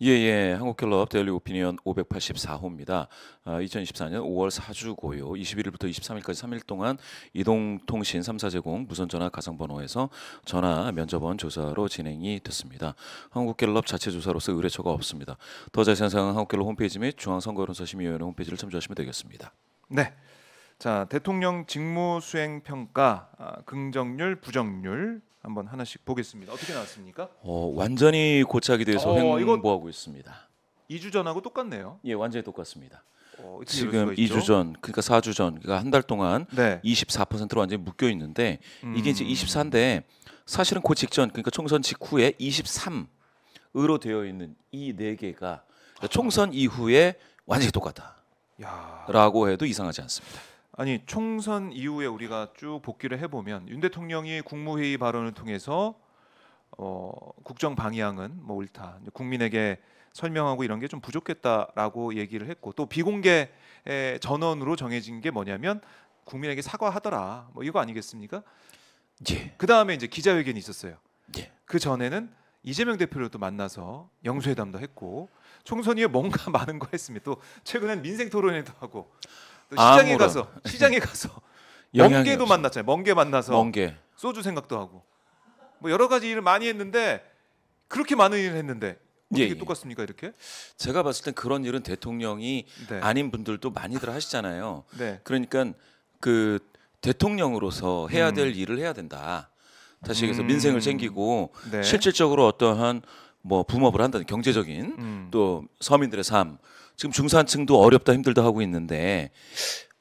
예예, 한국갤럽 데일리 오피니언 584호입니다. 2024년 5월 4주 고요 21일부터 23일까지 3일 동안 이동통신 3사 제공 무선전화 가상번호에서 전화 면접원 조사로 진행이 됐습니다. 한국갤럽 자체 조사로서 의뢰처가 없습니다. 더 자세한 사항은 한국갤럽 홈페이지 및 중앙선거여론조사심의위원회 홈페이지를 참조하시면 되겠습니다. 네. 자, 대통령 직무 수행 평가 긍정률, 부정률 한번 하나씩 보겠습니다. 어떻게 나왔습니까? 완전히 고착이 돼서 횡보하고 있습니다. 2주 전하고 똑같네요. 예, 완전히 똑같습니다. 지금 2주 전, 그러니까 4주 전, 그러니까 한 달 동안 네. 24%로 완전히 묶여 있는데 이게 이제 24인데 사실은 그 직전, 그러니까 총선 직후에 23으로 되어 있는 이 네 개가 총선 이후에 완전히 똑같다라고 해도 이상하지 않습니다. 아니, 총선 이후에 우리가 쭉 복기를 해보면 윤 대통령이 국무회의 발언을 통해서 국정 방향은 뭐 옳다, 국민에게 설명하고 이런 게 좀 부족했다라고 얘기를 했고, 또 비공개 전언으로 정해진 게 뭐냐면 국민에게 사과하더라, 뭐 이거 아니겠습니까? 예. 그 다음에 이제 기자회견이 있었어요. 예. 그 전에는 이재명 대표를 또 만나서 영수회담도 했고 총선 이후에 뭔가 많은 거 했습니다. 또 최근엔 민생 토론회도 하고 또 시장에 가서 멍게도 만났잖아요. 멍게 만나서 소주 생각도 하고 뭐 여러 가지 일을 많이 했는데 그렇게 많은 일을 했는데 어떻게 똑같습니까 이렇게? 제가 봤을 땐 그런 일은 대통령이 네. 아닌 분들도 많이들 하시잖아요. 네. 그러니까 그 대통령으로서 해야 될 일을 해야 된다. 다시 얘기해서 민생을 챙기고 네. 실질적으로 어떠한 뭐 붐업을 한다는 경제적인 또 서민들의 삶, 지금 중산층도 어렵다 힘들다 하고 있는데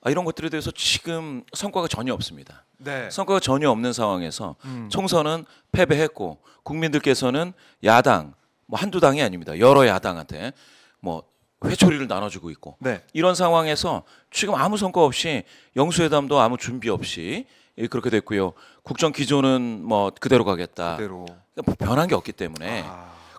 이런 것들에 대해서 지금 성과가 전혀 없습니다. 네. 성과가 전혀 없는 상황에서 총선은 패배했고 국민들께서는 야당 뭐 한두 당이 아닙니다. 여러 야당한테 뭐 회초리를 나눠주고 있고 네. 이런 상황에서 지금 아무 성과 없이 영수회담도 아무 준비 없이 그렇게 됐고요. 국정 기조는 뭐 그대로 가겠다. 그러니까 뭐 변한 게 없기 때문에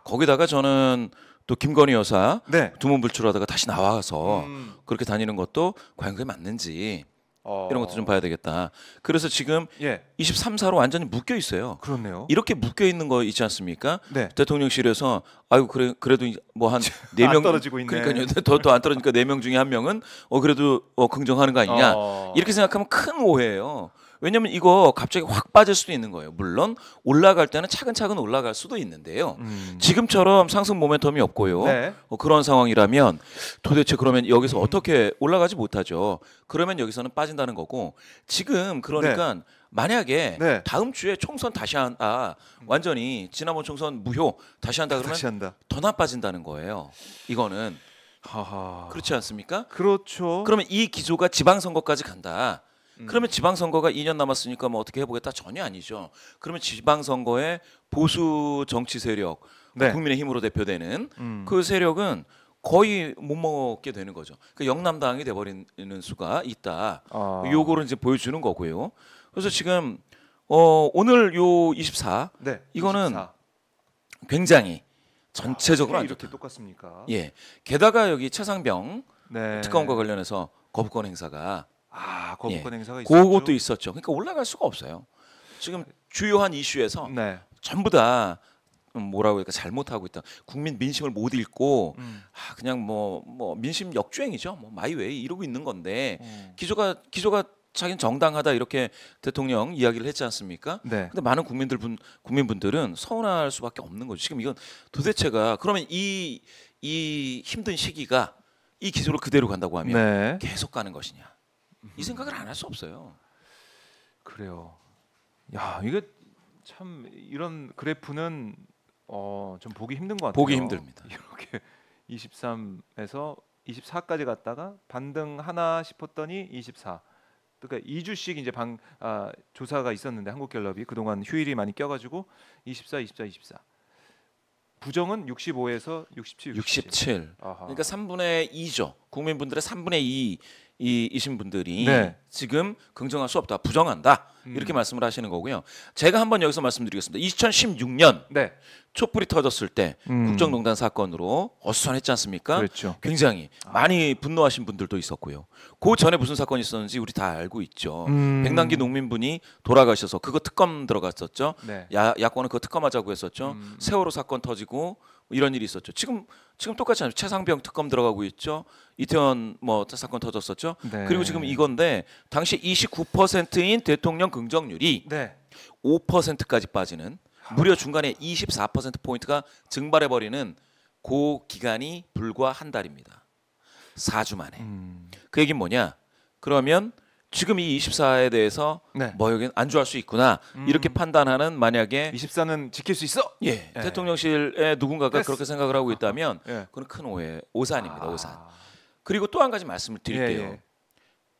거기다가 저는 또 김건희 여사 네. 두문불출하다가 다시 나와서 그렇게 다니는 것도 과연 그게 맞는지 이런 것도 좀 봐야 되겠다. 그래서 지금 23사로 완전히 묶여 있어요. 그렇네요. 이렇게 묶여 있는 거 있지 않습니까? 네. 대통령실에서 아이고 그래도 뭐 한 4명 떨어지고 있네. 그러니까요. 더 안 떨어지니까 4명 중에 1명은 그래도 긍정하는 거 아니냐. 이렇게 생각하면 큰 오해예요. 왜냐하면 이거 갑자기 확 빠질 수도 있는 거예요. 물론 올라갈 때는 차근차근 올라갈 수도 있는데요. 지금처럼 상승 모멘텀이 없고요. 네. 그런 상황이라면 도대체 그러면 여기서 어떻게 올라가지 못하죠. 그러면 여기서는 빠진다는 거고 지금 그러니까 만약에 다음 주에 총선 다시 한다. 완전히 지난번 총선 무효 다시 한다 그러면 더 나빠진다는 거예요. 이거는 그렇지 않습니까? 그렇죠. 그러면 이 기조가 지방선거까지 간다. 그러면 지방선거가 2년 남았으니까 뭐 어떻게 해보겠다 전혀 아니죠. 그러면 지방선거에 보수 정치 세력, 국민의힘으로 대표되는 그 세력은 거의 못 먹게 되는 거죠. 그러니까 영남당이 돼버리는 수가 있다. 요거를 이제 보여주는 거고요. 그래서 지금 오늘 요 24 이거는 24. 굉장히 전체적으로 안 이렇게 좋다. 똑같습니까? 예. 게다가 여기 최상병 특검과 관련해서 거부권 행사가 거부권 행사가 있었죠. 그것도 있었죠. 그러니까 올라갈 수가 없어요. 지금 주요한 이슈에서 전부 다 뭐라고 할까 잘못하고 있다. 국민 민심을 못 읽고 그냥 뭐 민심 역주행이죠. 뭐 마이웨이 이러고 있는 건데 기조가 자기는 정당하다 이렇게 대통령 이야기를 했지 않습니까? 근데 많은 국민분들은 서운할 수밖에 없는 거죠. 지금 이건 도대체가 그러면 이 힘든 시기가 이 기조로 그대로 간다고 하면 계속 가는 것이냐? 이 생각을 안 할 수 없어요. 그래요. 야, 이게 참 이런 그래프는 좀 보기 힘든 것 같아요. 보기 힘듭니다. 이렇게 23에서 24까지 갔다가 반등 하나 싶었더니 24. 그러니까 2주씩 이제 조사가 있었는데 한국갤럽이 그동안 휴일이 많이 껴가지고 24. 부정은 65에서 67. 그러니까 3분의 2죠. 국민분들의 3분의 2 이신 분들이 지금 긍정할 수 없다, 부정한다 이렇게 말씀을 하시는 거고요. 제가 한번 여기서 말씀드리겠습니다. 2016년 촛불이 터졌을 때 국정농단 사건으로 어수선했지 않습니까? 그렇죠. 굉장히 많이 분노하신 분들도 있었고요. 그 전에 무슨 사건이 있었는지 우리 다 알고 있죠. 백남기 농민분이 돌아가셔서 그거 특검 들어갔었죠. 야권은 그거 특검하자고 했었죠. 세월호 사건 터지고 이런 일이 있었죠. 지금 똑같이 최상병 특검 들어가고 있죠. 이태원 뭐 사건 터졌었죠. 네. 그리고 지금 이건데 당시 29%인 대통령 긍정률이 네. 5%까지 빠지는 무려 중간에 24% 포인트가 증발해 버리는 그 기간이 불과 한 달입니다. 4주 만에. 그 얘기는 뭐냐? 그러면 지금 이 24에 대해서 네. 뭐 여기는 안주할 수 있구나 이렇게 판단하는 만약에 24는 지킬 수 있어. 예, 대통령실에 누군가가 됐어. 그렇게 생각을 하고 있다면 예. 그건 큰 오산입니다. 오산. 그리고 또 한 가지 말씀을 드릴게요. 예.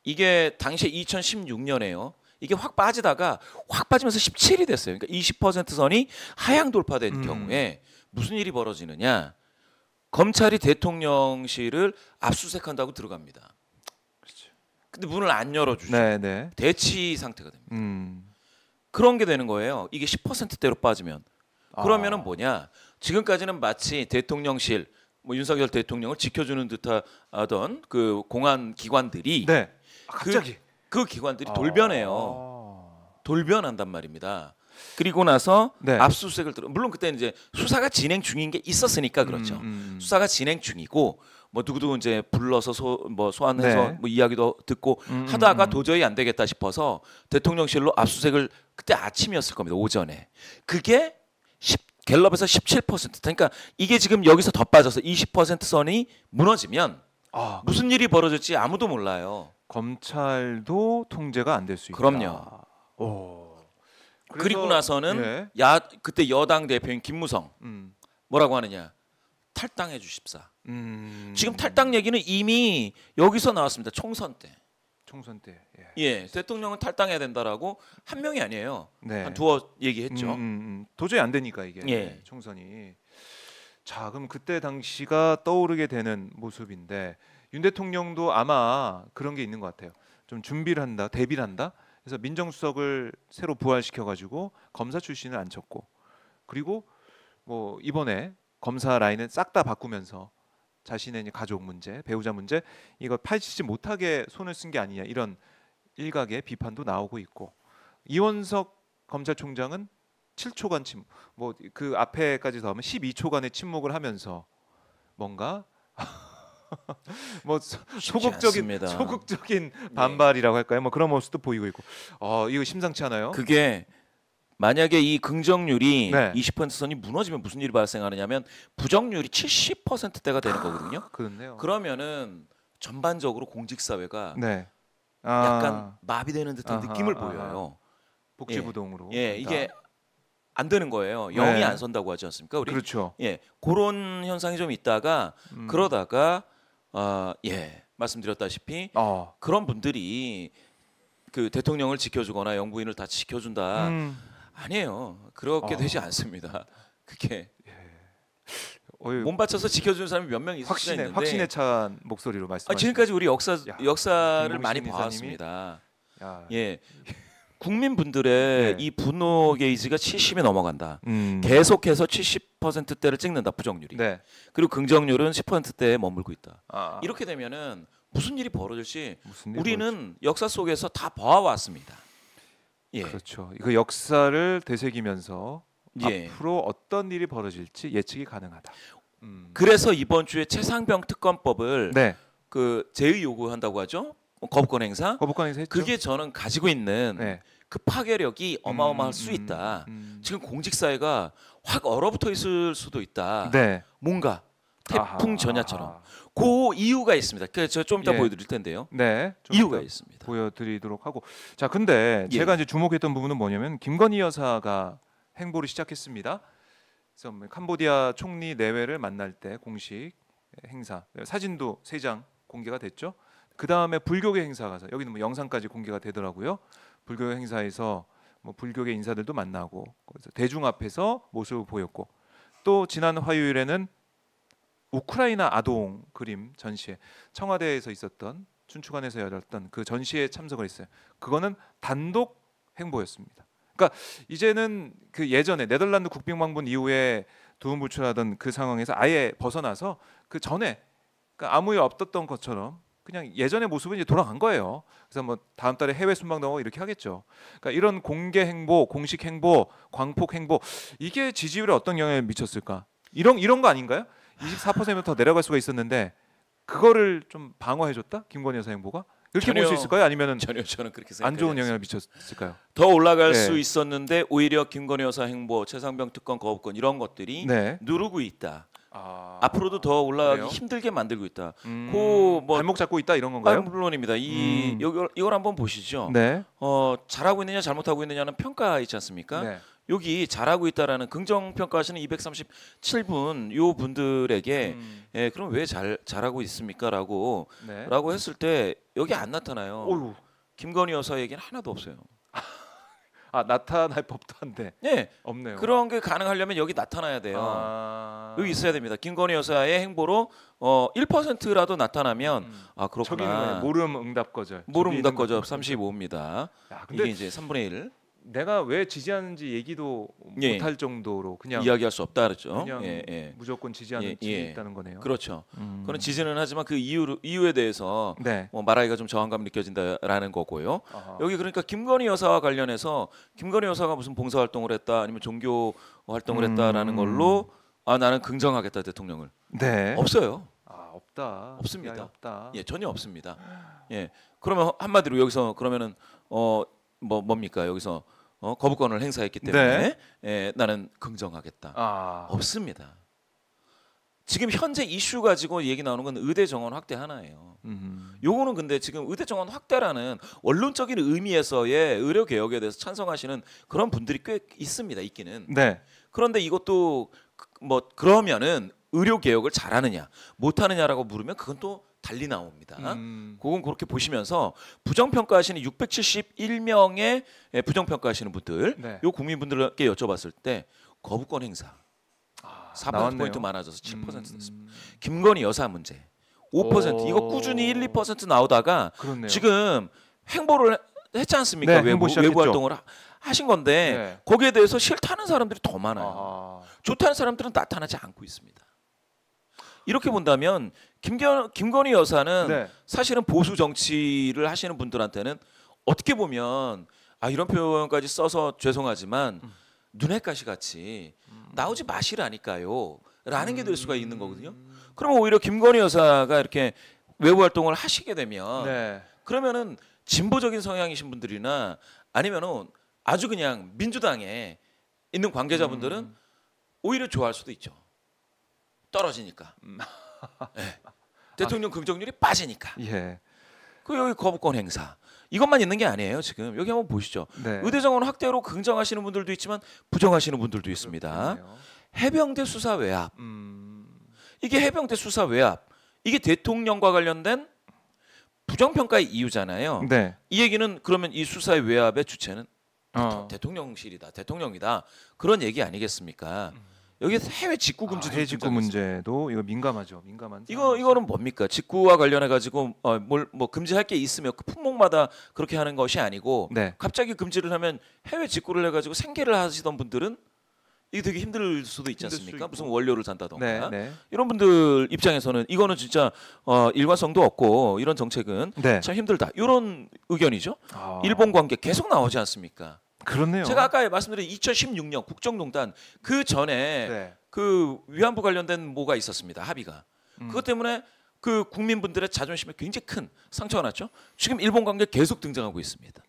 이게 당시에 2016년에요. 이게 확 빠지다가 확 빠지면서 17이 됐어요. 그러니까 20% 선이 하향 돌파된 경우에 무슨 일이 벌어지느냐? 검찰이 대통령실을 압수수색한다고 들어갑니다. 그렇죠. 근데 문을 안 열어주죠. 네. 대치 상태가 됩니다. 그런 게 되는 거예요. 이게 10%대로 빠지면. 그러면은 뭐냐? 지금까지는 마치 대통령실, 뭐 윤석열 대통령을 지켜주는 듯하던 그 공안 기관들이 네. 갑자기 그 기관들이 돌변해요. 돌변한단 말입니다. 그리고 나서 네. 압수수색을 들어. 물론 그때 이제 수사가 진행 중인 게 있었으니까 그렇죠. 수사가 진행 중이고 뭐 누구도 이제 불러서 소환해서 네. 뭐 이야기도 듣고 하다가 도저히 안 되겠다 싶어서 대통령실로 압수수색을 그때 아침이었을 겁니다. 오전에. 그게 갤럽에서 17%. 그러니까 이게 지금 여기서 더 빠져서 20% 선이 무너지면 무슨 일이 벌어질지 아무도 몰라요. 검찰도 통제가 안 될 수 있다. 그럼요. 그리고 나서는 그때 여당 대표인 김무성 뭐라고 하느냐? 탈당해 주십사. 지금 탈당 얘기는 이미 여기서 나왔습니다. 총선 때. 예, 대통령은 탈당해야 된다라고 한 명이 아니에요. 네. 한 두어 얘기했죠. 도저히 안 되니까 이게 예. 총선이. 자, 그럼 그때 당시가 떠오르게 되는 모습인데 윤 대통령도 아마 그런 게 있는 것 같아요. 좀 준비를 한다, 대비를 한다. 그래서 민정수석을 새로 부활시켜가지고 검사 출신을 앉혔고, 그리고 뭐 이번에 검사 라인을 싹 다 바꾸면서 자신의 이제 가족 문제, 배우자 문제 이거 파헤치지 못하게 손을 쓴 게 아니냐 이런 일각의 비판도 나오고 있고, 이원석 검찰총장은 7초간 침묵, 뭐 그 앞에까지 더하면 12초간의 침묵을 하면서 뭔가 뭐 소극적인 반발이라고 할까요? 뭐 그런 모습도 보이고 있고, 이거 심상치 않아요. 그게 만약에 이 긍정률이 네. 20% 선이 무너지면 무슨 일이 발생하느냐면 부정률이 70%대가 되는 거거든요. 그렇네요. 그러면은 전반적으로 공직사회가 네. 약간 마비되는 듯한 느낌을 보여요. 복지부동으로. 예, 이게 안 되는 거예요. 영이 안 선다고 하지 않습니까? 우리? 그렇죠. 예, 그런 현상이 좀 있다가 그러다가 말씀드렸다시피 그런 분들이 그 대통령을 지켜주거나 영부인을 다 지켜준다. 아니에요. 그렇게 되지 않습니다. 그게 몸 바쳐서 지켜주는 사람이 몇 명 있을 수 있는데 확신에 찬 목소리로 말씀하시죠. 지금까지 우리 역사를 많이 봐왔습니다. 예, 국민분들의 이 분노 게이지가 70이 넘어간다. 계속해서 70%대를 찍는다. 부정률이. 네. 그리고 긍정률은 10%대에 머물고 있다. 이렇게 되면은 무슨 일이 벌어질지 우리는 역사 속에서 다 봐왔습니다. 예. 그렇죠. 그 역사를 되새기면서 앞으로 어떤 일이 벌어질지 예측이 가능하다. 그래서 이번 주에 최상병 특검법을 그 제의 요구한다고 하죠. 거부권 행사. 했죠. 그게 저는 가지고 있는 그 파괴력이 어마어마할 수 있다. 지금 공직사회가 확 얼어붙어 있을 수도 있다. 뭔가 태풍 전야처럼. 그 이유가 있습니다. 그래서 제가 좀 이따 보여드릴 텐데요. 이유가 있습니다. 보여드리도록 하고. 자, 근데 제가 이제 주목했던 부분은 뭐냐면 김건희 여사가 행보를 시작했습니다. 그래서 캄보디아 총리 내외를 만날 때 공식 행사 사진도 3장 공개가 됐죠. 그 다음에 불교계 행사 가서 여기는 뭐 영상까지 공개가 되더라고요. 불교계 행사에서 뭐 불교계 인사들도 만나고 대중 앞에서 모습을 보였고, 또 지난 화요일에는 우크라이나 아동 그림 전시회, 청와대에서 있었던 춘추관에서 열렸던 그 전시회에 참석을 했어요. 그거는 단독 행보였습니다. 그러니까 이제는 그 예전에 네덜란드 국빈방문 이후에 두문불출하던 그 상황에서 아예 벗어나서 그 전에 그러니까 아무 일 없었던 것처럼 그냥 예전의 모습은 이제 돌아간 거예요. 그래서 뭐 다음 달에 해외 순방도 하고 이렇게 하겠죠. 그러니까 이런 공개 행보, 공식 행보, 광폭 행보, 이게 지지율에 어떤 영향을 미쳤을까? 이런 거 아닌가요? 24%면 더 내려갈 수가 있었는데 그거를 좀 방어해줬다? 김건희 여사 행보가? 이렇게 볼 수 있을까요? 아니면은 전혀 저는 그렇게 생각 안 좋은 영향을 미쳤을까요? 더 올라갈 네. 수 있었는데 오히려 김건희 여사 행보, 최상병 특검 거부권 이런 것들이 네. 누르고 있다. 앞으로도 더 올라가기 그래요? 힘들게 만들고 있다. 뭐 발목 잡고 있다 이런 건가요? 물론입니다. 이걸 한번 보시죠. 네. 잘하고 있느냐 잘못하고 있느냐는 평가 있지 않습니까? 네. 여기 잘하고 있다라는 긍정 평가하시는 237분 요 분들에게 그럼 왜 잘하고 있습니까라고 네. 라고 했을 때 여기 안 나타나요. 어휴. 김건희 여사 얘기는 하나도 없어요. 나타날 법도 한데. 네. 없네요. 그런 게 가능하려면 여기 나타나야 돼요. 여기 있어야 됩니다. 김건희 여사의 행보로 1%라도 나타나면 그렇구나. 저기는 모름 응답 거절. 모름 응답 거절 35입니다. 근데 이게 이제 3분의 1. 내가 왜 지지하는지 얘기도 못할 정도로 그냥 이야기할 수 없다 그랬죠. 그냥 무조건 지지하는 있다는 거네요. 그렇죠. 그건 지지는 하지만 그 이유에 대해서 네. 말하기가 좀 저항감 느껴진다라는 거고요. 여기 그러니까 김건희 여사와 관련해서 김건희 여사가 무슨 봉사 활동을 했다 아니면 종교 활동을 했다라는 걸로 나는 긍정하겠다 대통령을. 네. 없어요. 없다. 없습니다. 없다. 전혀 없습니다. 그러면 한마디로 여기서 그러면은 뭡니까 여기서 거부권을 행사했기 때문에 나는 긍정하겠다. 없습니다. 지금 현재 이슈 가지고 얘기 나오는 건 의대 정원 확대 하나예요. 요거는 근데 지금 의대 정원 확대라는 원론적인 의미에서의 의료 개혁에 대해서 찬성하시는 그런 분들이 꽤 있습니다. 있기는. 네. 그런데 이것도 그러면은 의료 개혁을 잘하느냐 못하느냐라고 물으면 그건 또 달리 나옵니다. 그건 그렇게 보시면서 부정평가하시는 671명의 부정평가하시는 분들, 요 국민분들께 여쭤봤을 때 거부권 행사 4%포인트 많아져서 7% 됐습니다. 김건희 여사 문제 5% 이거 꾸준히 1, 2% 나오다가 그렇네요. 지금 행보를 했지 않습니까? 네, 외부 활동을 하신 건데 거기에 대해서 싫다는 사람들이 더 많아요. 좋다는 사람들은 나타나지 않고 있습니다. 이렇게 본다면 김건희 여사는 사실은 보수 정치를 하시는 분들한테는 어떻게 보면 이런 표현까지 써서 죄송하지만 눈엣 가시 같이 나오지 마시라니까요 라는 게 될 수가 있는 거거든요. 그러면 오히려 김건희 여사가 이렇게 외부 활동을 하시게 되면 그러면은 진보적인 성향이신 분들이나 아니면은 아주 그냥 민주당에 있는 관계자분들은 오히려 좋아할 수도 있죠. 떨어지니까. 대통령 긍정률이 빠지니까. 그 여기 거부권 행사. 이것만 있는 게 아니에요. 지금 여기 한번 보시죠. 의대 정원 확대로 긍정하시는 분들도 있지만 부정하시는 분들도 있습니다. 해병대 수사 외압. 이게 해병대 수사 외압. 이게 대통령과 관련된 부정평가의 이유잖아요. 이 얘기는 그러면 이 수사의 외압의 주체는 대통령실이다. 대통령이다. 그런 얘기 아니겠습니까? 여기 해외 직구 금지 해외 직구 문제도 이거 민감하죠. 이거는 뭡니까? 직구와 관련해 가지고 뭐 금지할 게 있으면 그 품목마다 그렇게 하는 것이 아니고 갑자기 금지를 하면 해외 직구를 해 가지고 생계를 하시던 분들은 이게 되게 힘들 수도 있지 않습니까? 무슨 원료를 산다던가 이런 분들 입장에서는 이거는 진짜 일관성도 없고 이런 정책은 참 힘들다. 이런 의견이죠. 일본 관계 계속 나오지 않습니까? 그렇네요. 제가 아까 말씀드린 2016년 국정농단 그 전에 그 위안부 관련된 뭐가 있었습니다. 합의가. 그것 때문에 그 국민분들의 자존심에 굉장히 큰 상처가 났죠. 지금 일본 관계 계속 등장하고 있습니다.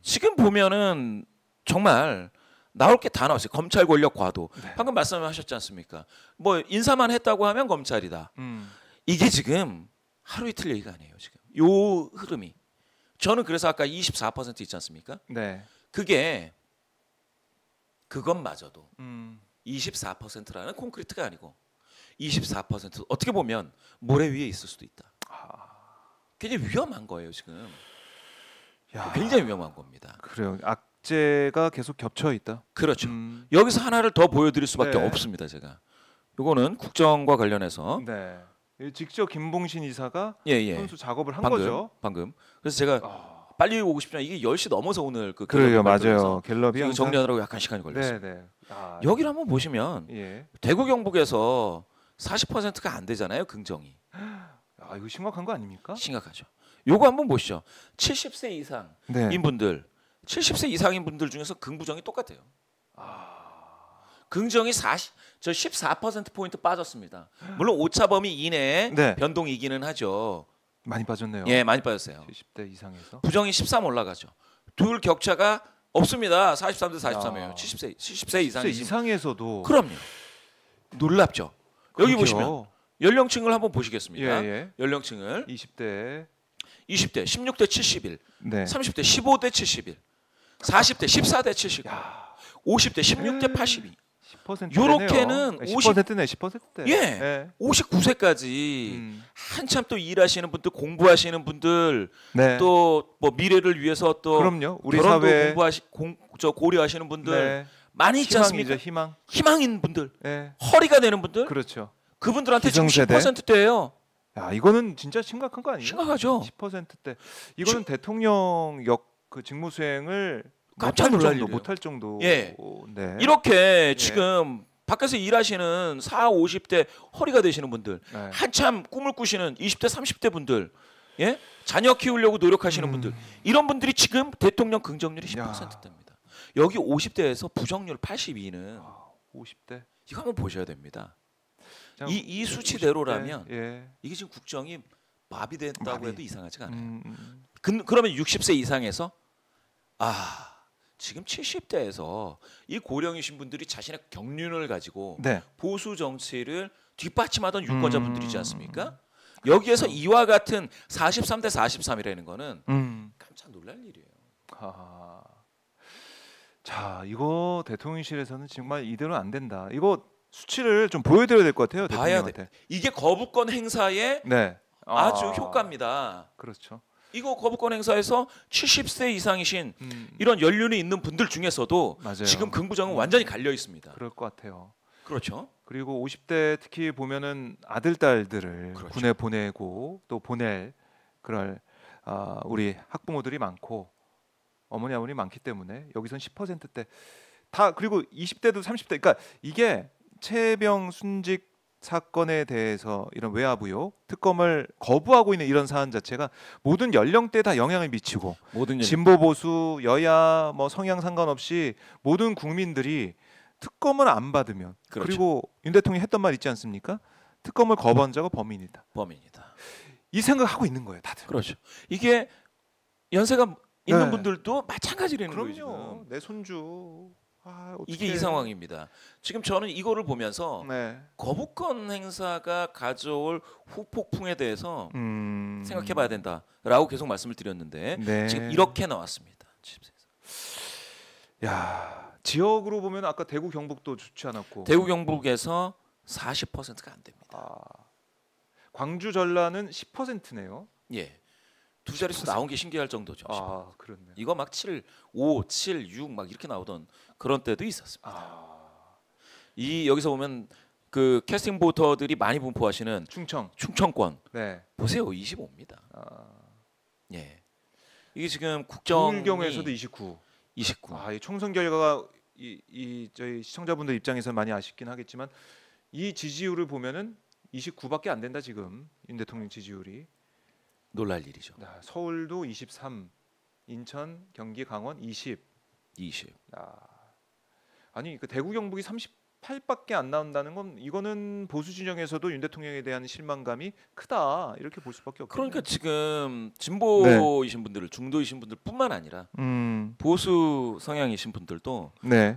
지금 보면은 정말 나올 게 다 나왔어요. 검찰 권력 과도. 방금 말씀하셨지 않습니까? 뭐 인사만 했다고 하면 검찰이다. 이게 지금 하루 이틀 얘기가 아니에요. 지금 요 흐름이. 저는 그래서 아까 24% 있지 않습니까? 그게 그것마저도 24%라는 콘크리트가 아니고 24% 어떻게 보면 모래 위에 있을 수도 있다. 굉장히 위험한 거예요 지금. 굉장히 위험한 겁니다. 그래요. 악재가 계속 겹쳐 있다. 그렇죠. 여기서 하나를 더 보여드릴 수밖에 없습니다. 제가. 이거는 국정과 관련해서. 직접 김봉신 이사가 선수 작업을 한 거죠. 방금. 그래서 제가 빨리 오고 싶지만 이게 10시 넘어서 오늘 그래요. 맞아요. 갤럽이 정리하느라고 약간 시간이 걸렸어요. 여기를 한번 보시면 대구 경북에서 40%가 안 되잖아요. 긍정이. 이거 심각한 거 아닙니까? 심각하죠. 요거 한번 보시죠. 70세 이상인 분들, 70세 이상인 분들 중에서 긍부정이 똑같아요. 긍정이 14% 포인트 빠졌습니다. 물론 오차범위 이내 네. 변동이기는 하죠. 많이 빠졌네요. 예, 많이 빠졌어요. 70대 이상에서. 부정이 13 올라가죠. 둘 격차가 없습니다. 43대 43이에요. 70세 이상에서도. 그럼요. 놀랍죠. 여기 그러게요. 보시면 연령층을 한번 보시겠습니다. 예. 연령층을 20대 16대 71, 네. 30대 15대 71, 40대 14대 79, 50대 16대 82. 10% 요렇게는 10%네, 10%대. 예. 59세까지 한참 또 일하시는 분들, 공부하시는 분들, 네. 또 뭐 미래를 위해서 또 그럼요. 우리 결혼도 사회 고려하시는 분들 네. 많이 있지 않습니까? 희망. 희망인 분들, 네. 허리가 되는 분들, 그렇죠. 그분들한테 지금 기성세대. 10%대예요. 야, 이거는 진짜 심각한 거 아니에요? 심각하죠. 10%대. 이거는 대통령 그 직무 수행을 깜짝 놀랄 일이에요. 못할 정도. 예. 네. 이렇게 지금 밖에서 일하시는 40, 50대 허리가 되시는 분들, 네. 한참 꿈을 꾸시는 20대, 30대 분들, 예? 자녀 키우려고 노력하시는 분들, 이런 분들이 지금 대통령 긍정률이 10%대입니다. 여기 50대에서 부정률 82는 50대. 이거 한번 보셔야 됩니다. 이 50대, 수치대로라면 예. 이게 지금 국정이 마비됐다고 해도 이상하지가 않아요. 그러면 60세 이상에서 지금 70대에서 이 고령이신 분들이 자신의 경륜을 가지고 네. 보수 정치를 뒷받침하던 유권자분들이지 않습니까? 여기에서 이와 같은 43대 43이라는 거는 깜짝 놀랄 일이에요. 자, 이거 대통령실에서는 정말 이대로는 안 된다. 이거 수치를 좀 보여드려야 될 것 같아요. 봐야 대통령한테. 돼. 이게 거부권 행사의 네. 아주 효과입니다. 그렇죠. 이거 거부권 행사에서 70세 이상이신 이런 연륜이 있는 분들 중에서도 맞아요. 지금 긍부정은 완전히 갈려 있습니다. 그럴 것 같아요. 그렇죠. 그리고 50대 특히 보면은 아들 딸들을 그렇죠. 군에 보내고 또 보낼 그럴 우리 학부모들이 많고 어머니 아버지 많기 때문에 여기선 10%대 다 그리고 20대도 30대 그러니까 이게 최혜병 순직 사건에 대해서 이런 외화부요 특검을 거부하고 있는 이런 사안 자체가 모든 연령대에 다 영향을 미치고 모든 진보 보수 여야 뭐 성향 상관없이 모든 국민들이 특검을 안 받으면 그렇죠. 그리고 윤 대통령이 했던 말 있지 않습니까? 특검을 거부한 자가 범인이다. 범인이다. 이 생각하고 있는 거예요, 다들. 그렇죠. 이게 연세가 있는 네. 분들도 마찬가지라는 거예요. 그럼요. 지금. 내 손주. 이게 이 상황입니다. 지금 저는 이거를 보면서 네. 거부권 행사가 가져올 후폭풍에 대해서 생각해봐야 된다라고 계속 말씀을 드렸는데 네. 지금 이렇게 나왔습니다. 야 지역으로 보면 아까 대구 경북도 좋지 않았고 대구 경북에서 40%가 안 됩니다. 광주 전라는 10%네요. 예, 두 자릿수 나온 게 신기할 정도죠. 그렇네. 이거 막 7, 5, 7, 6 막 이렇게 나오던 그런 때도 있었습니다. 이 여기서 보면 그 캐스팅 보터들이 많이 분포하시는 충청권 네. 보세요, 25입니다. 예, 이게 지금 국정이 경에서도 29. 이 총선 결과가 저희 시청자분들 입장에서 많이 아쉽긴 하겠지만 이 지지율을 보면은 29밖에 안 된다 지금 윤 대통령 지지율이. 놀랄 일이죠. 서울도 23, 인천, 경기, 강원 20. 아니 그 대구 경북이 38밖에 안 나온다는 건 이거는 보수 진영에서도 윤 대통령에 대한 실망감이 크다 이렇게 볼 수밖에 없겠네요. 그러니까 지금 진보이신 분들, 중도이신 분들뿐만 아니라 보수 성향이신 분들도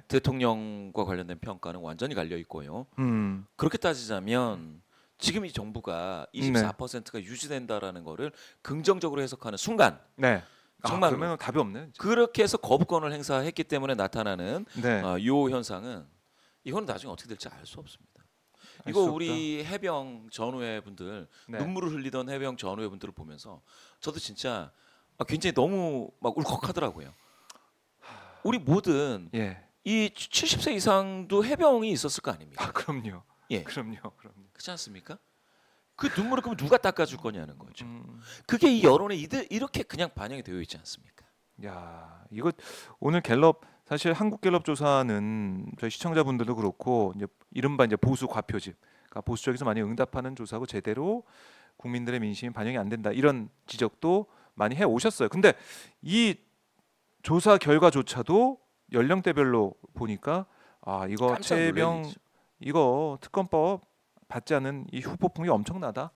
대통령과 관련된 평가는 완전히 갈려 있고요. 그렇게 따지자면 지금 이 정부가 24%가 유지된다라는 거를 긍정적으로 해석하는 순간 정말 그러면 답이 없네. 그렇게 해서 거부권을 행사했기 때문에 나타나는 이 현상은 이거는 나중에 어떻게 될지 알 수 없습니다. 이거 우리 해병 전후회 분들 눈물을 흘리던 해병 전후회 분들을 보면서 저도 진짜 굉장히 너무 막 울컥하더라고요. 우리 모든 이 70세 이상도 해병이 있었을 거 아닙니까? 그럼요. 예. 그럼요. 그렇지 않습니까? 그 눈물을 그럼 누가 닦아줄 거냐는 거죠. 그게 이 여론에 이렇게 그냥 반영이 되어 있지 않습니까? 야, 이거 오늘 갤럽 사실 한국 갤럽 조사는 저희 시청자분들도 그렇고 이른바 보수 과표집, 그러니까 보수 쪽에서 많이 응답하는 조사고 제대로 국민들의 민심이 반영이 안 된다 이런 지적도 많이 해 오셨어요. 근데 이 조사 결과조차도 연령대별로 보니까 아 이거 깜짝 놀랄 최혜병 일이죠. 이거 특검법 받지 않은 이 후폭풍이 엄청나다.